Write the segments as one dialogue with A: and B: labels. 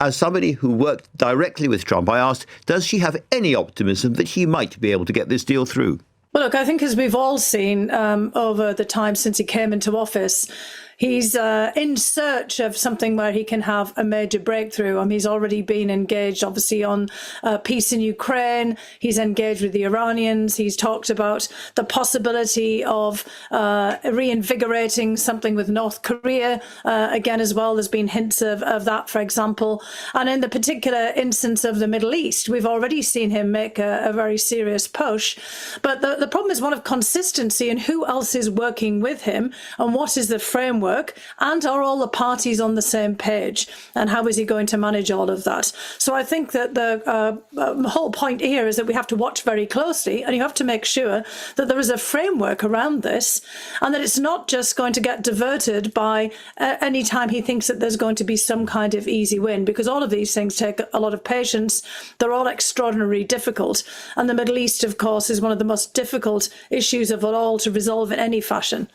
A: As somebody who worked directly with Trump, I asked, does she have any optimism that he might be able to get this deal through?
B: Well, look, I think as we've all seen over the time since he came into office, he's in search of something where he can have a major breakthrough. He's already been engaged, obviously, on peace in Ukraine. He's engaged with the Iranians. He's talked about the possibility of reinvigorating something with North Korea. Again, as well, there's been hints of that, for example. And in the particular instance of the Middle East, we've already seen him make a very serious push. But the problem is one of consistency and who else is working with him and what is the framework. And are all the parties on the same page? And how is he going to manage all of that? So I think that the whole point here is that we have to watch very closely, and you have to make sure that there is a framework around this, and that it's not just going to get diverted by any time he thinks that there's going to be some kind of easy win, because all of these things take a lot of patience. They're all extraordinarily difficult. And the Middle East, of course, is one of the most difficult issues of it all to resolve in any fashion.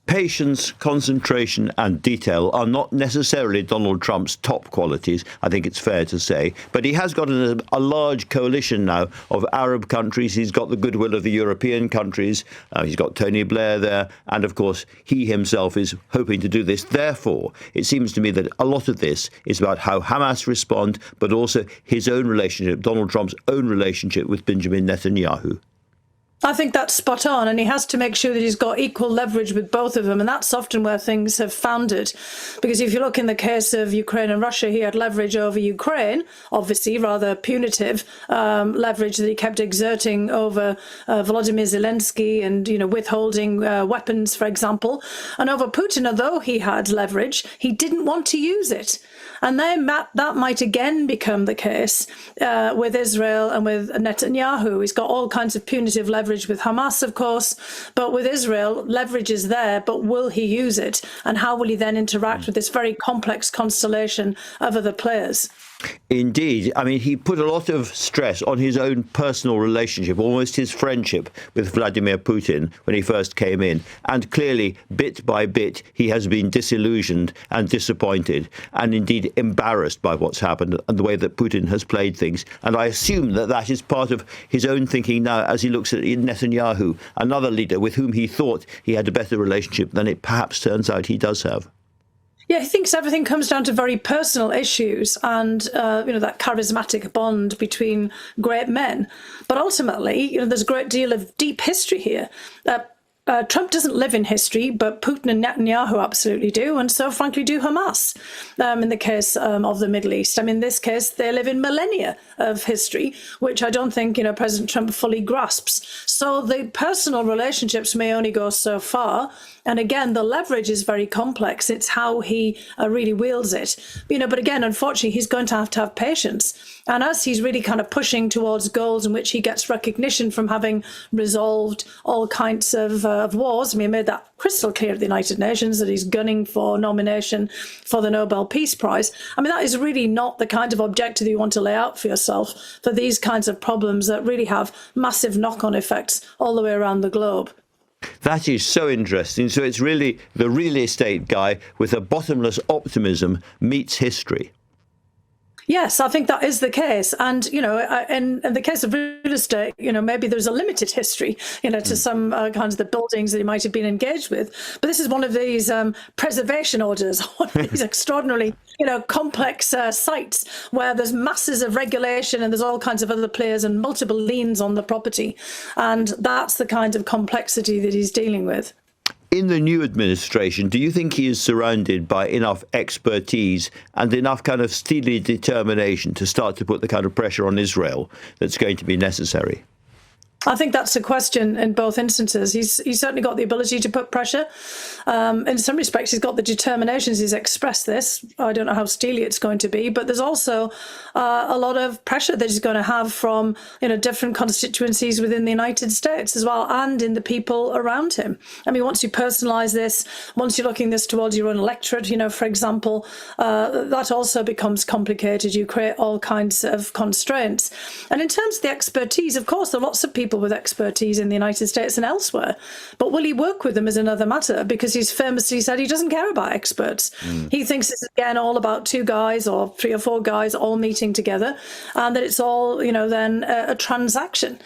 A: Patience, concentration and detail are not necessarily Donald Trump's top qualities, I think it's fair to say. But he has got a large coalition now of Arab countries. He's got the goodwill of the European countries. He's got Tony Blair there. And, of course, he himself is hoping to do this. Therefore, it seems to me that a lot of this is about how Hamas respond, but also his own relationship, Donald Trump's own relationship with Benjamin Netanyahu.
B: I think that's spot on, and he has to make sure that he's got equal leverage with both of them, and that's often where things have foundered. Because if you look in the case of Ukraine and Russia, he had leverage over Ukraine, obviously rather punitive leverage that he kept exerting over Volodymyr Zelensky and, withholding weapons, for example. And over Putin, although he had leverage, he didn't want to use it. And then that might again become the case with Israel and with Netanyahu. He's got all kinds of punitive leverage with Hamas, of course, but with Israel, leverage is there, but will he use it? And how will he then interact with this very complex constellation of other players?
A: Indeed. He put a lot of stress on his own personal relationship, almost his friendship with Vladimir Putin when he first came in. And clearly, bit by bit, he has been disillusioned and disappointed and indeed embarrassed by what's happened and the way that Putin has played things. And I assume that that is part of his own thinking now as he looks at Netanyahu, another leader with whom he thought he had a better relationship than it perhaps turns out he does have.
B: Yeah, he thinks everything comes down to very personal issues and, that charismatic bond between great men. But ultimately, there's a great deal of deep history here. Trump doesn't live in history, but Putin and Netanyahu absolutely do, and so frankly do Hamas in the case of the Middle East. In this case, they live in millennia of history, which I don't think President Trump fully grasps. So the personal relationships may only go so far. And again, the leverage is very complex. It's how he really wields it. But again, unfortunately, he's going to have patience. And as he's really kind of pushing towards goals in which he gets recognition from having resolved all kinds of wars, he made that crystal clear at the United Nations that he's gunning for nomination for the Nobel Peace Prize. That is really not the kind of objective you want to lay out for yourself for these kinds of problems that really have massive knock-on effects all the way around the globe.
A: That is so interesting. So it's really the real estate guy with a bottomless optimism meets history.
B: Yes, I think that is the case. And, in the case of real estate, maybe there's a limited history, to some kinds of the buildings that he might have been engaged with. But this is one of these preservation orders, one of these extraordinarily, complex sites where there's masses of regulation and there's all kinds of other players and multiple liens on the property. And that's the kind of complexity that he's dealing with.
A: In the new administration, do you think he is surrounded by enough expertise and enough kind of steely determination to start to put the kind of pressure on Israel that's going to be necessary?
B: I think that's a question in both instances. He's certainly got the ability to put pressure. In some respects, he's got the determinations. He's expressed this. I don't know how steely it's going to be, but there's also a lot of pressure that he's going to have from different constituencies within the United States as well, and in the people around him. Once you personalise this, once you're looking this towards your own electorate, for example, that also becomes complicated. You create all kinds of constraints. And in terms of the expertise, of course, there are lots of people people with expertise in the United States and elsewhere. But will he work with them is another matter, because he's famously said he doesn't care about experts. He thinks it's, again, all about two guys or three or four guys all meeting together, and that it's all, then a transaction.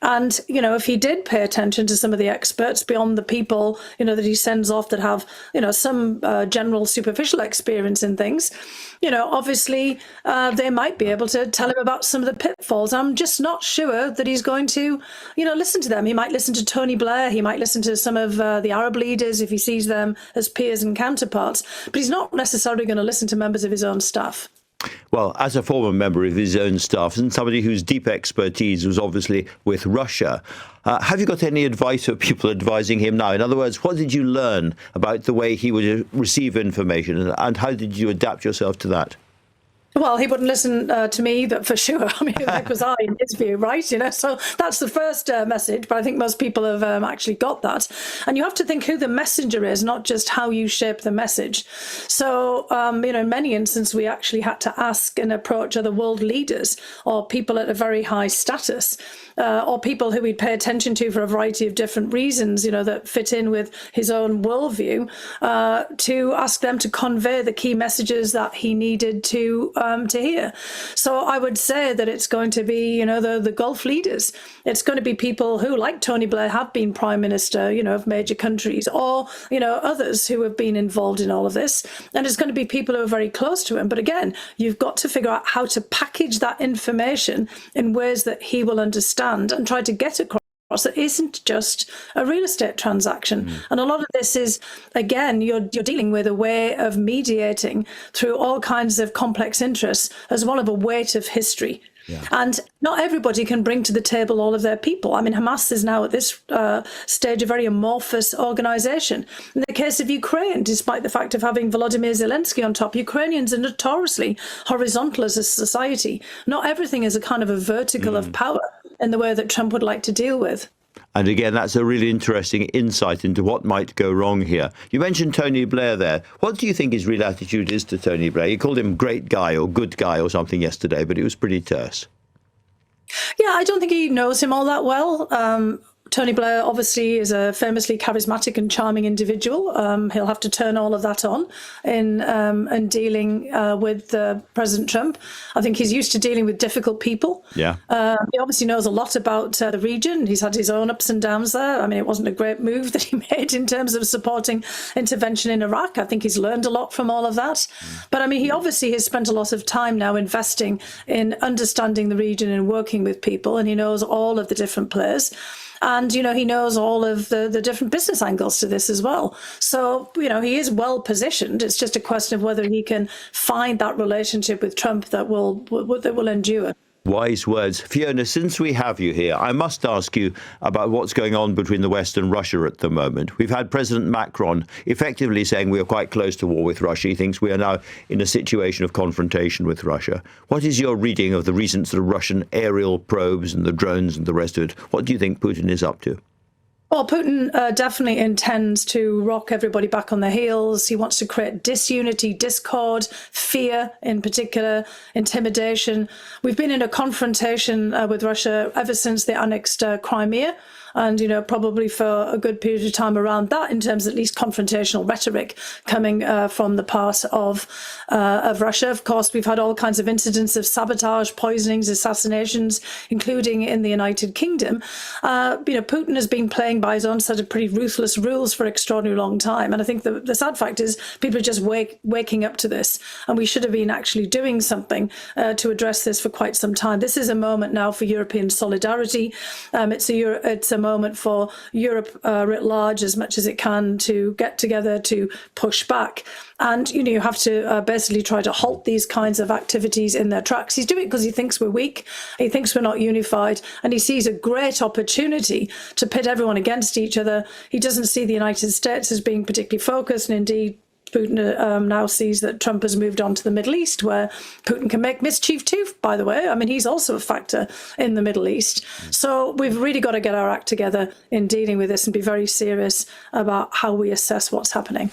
B: And, if he did pay attention to some of the experts beyond the people, that he sends off that have, some general superficial experience in things, obviously they might be able to tell him about some of the pitfalls. I'm just not sure that he's going to, listen to them. He might listen to Tony Blair. He might listen to some of the Arab leaders if he sees them as peers and counterparts. But he's not necessarily going to listen to members of his own staff.
A: Well, as a former member of his own staff and somebody whose deep expertise was obviously with Russia, have you got any advice for people advising him now? In other words, what did you learn about the way he would receive information, and how did you adapt yourself to that?
B: Well, he wouldn't listen to me, that for sure. I mean, that was I in his view, right? So that's the first message. But I think most people have actually got that. And you have to think who the messenger is, not just how you shape the message. So, in many instances, we actually had to ask and approach other world leaders or people at a very high status, or people who we'd pay attention to for a variety of different reasons, that fit in with his own worldview, to ask them to convey the key messages that he needed to hear. So I would say that it's going to be, the Gulf leaders. It's going to be people who, like Tony Blair, have been prime minister, of major countries, or, others who have been involved in all of this. And it's going to be people who are very close to him. But again, you've got to figure out how to package that information in ways that he will understand and try to get across that isn't just a real estate transaction. And a lot of this is, again, you're dealing with a way of mediating through all kinds of complex interests as well as a weight of history. Yeah. And not everybody can bring to the table all of their people. I mean, Hamas is now at this stage a very amorphous organization. In the case of Ukraine, despite the fact of having Volodymyr Zelensky on top, Ukrainians are notoriously horizontal as a society. Not everything is a kind of a vertical of power in the way that Trump would like to deal with.
A: And again, that's a really interesting insight into what might go wrong here. You mentioned Tony Blair there. What do you think his real attitude is to Tony Blair? You called him great guy or good guy or something yesterday, but it was pretty terse.
B: Yeah, I don't think he knows him all that well. Tony Blair obviously is a famously charismatic and charming individual. He'll have to turn all of that on in dealing with President Trump. I think he's used to dealing with difficult people. Yeah. He obviously knows a lot about the region. He's had his own ups and downs there. I mean, it wasn't a great move that he made in terms of supporting intervention in Iraq. I think he's learned a lot from all of that. But I mean, he obviously has spent a lot of time now investing in understanding the region and working with people, and he knows all of the different players. And, he knows all of the different business angles to this as well. So, he is well positioned. It's just a question of whether he can find that relationship with Trump that will endure.
A: Wise words. Fiona, since we have you here, I must ask you about what's going on between the West and Russia at the moment. We've had President Macron effectively saying we are quite close to war with Russia. He thinks we are now in a situation of confrontation with Russia. What is your reading of the recent sort of Russian aerial probes and the drones and the rest of it? What do you think Putin is up to?
B: Well, Putin definitely intends to rock everybody back on their heels. He wants to create disunity, discord, fear in particular, intimidation. We've been in a confrontation with Russia ever since they annexed Crimea. And, probably for a good period of time around that, in terms of at least confrontational rhetoric coming from the part of Russia. Of course, we've had all kinds of incidents of sabotage, poisonings, assassinations, including in the United Kingdom. Putin has been playing by his own set of pretty ruthless rules for an extraordinary long time. And I think the sad fact is people are just waking up to this. And we should have been actually doing something to address this for quite some time. This is a moment now for European solidarity. It's a moment for Europe writ large, as much as it can, to get together to push back. And, you have to basically try to halt these kinds of activities in their tracks. He's doing it because he thinks we're weak. He thinks we're not unified. And he sees a great opportunity to pit everyone against each other. He doesn't see the United States as being particularly focused. And indeed, Putin now sees that Trump has moved on to the Middle East, where Putin can make mischief too, by the way. I mean, he's also a factor in the Middle East. So we've really got to get our act together in dealing with this and be very serious about how we assess what's happening.